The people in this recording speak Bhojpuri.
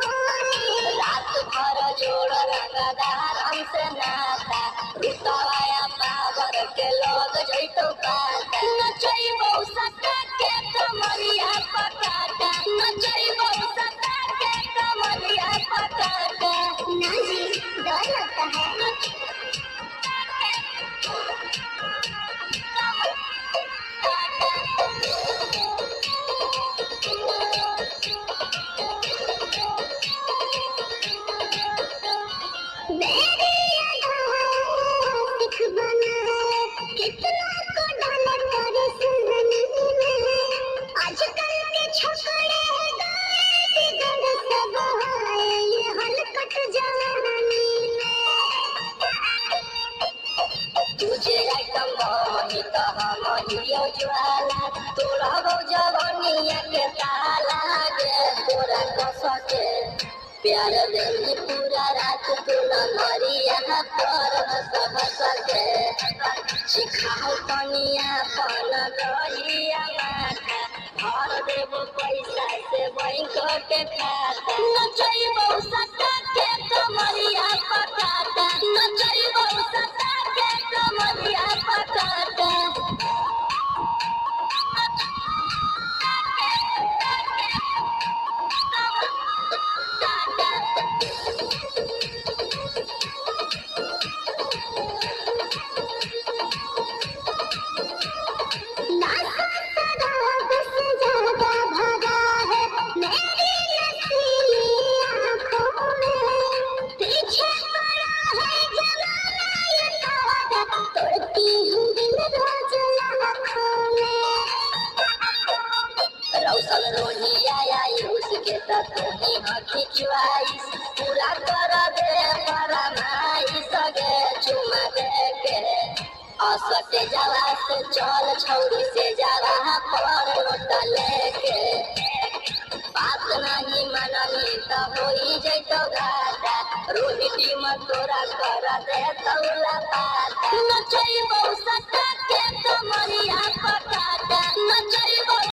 रात भर जोड़ रंगदार हमसे नाता रुतवाया पावर के लोग जइतो पाता नचइबो सटा के कमरिया पटाटा नचइबो सटा के कमरिया पटाटा ना जी डर लगता है। तुझे आइटम बनी तो हम हियो ज्वाला तोरा जवनिया के ताला गे तोरा कसके प्यार दिल पूरा रात तोला मरिया पर सब सके सिखाओ तनिया पन रहिया माथा भर देबो पैसा से बैंक के खाता नचइबो सटा के कमरिया पटाटा नचइबो सटा के कमरिया पटाटा रौशन रोहिया आई उसके तोनी खिंचवाइस पूरा कर दे फरमाई सगे चुमा दे के असटे जवा से चल छौरी से जवा पर लोटा लेके बात नहीं मननी तो होई जइतो घाटा रोही टीम तोरा कर दे तौला पाता नचइबो सटा के कमरिया पटाटा नचइबो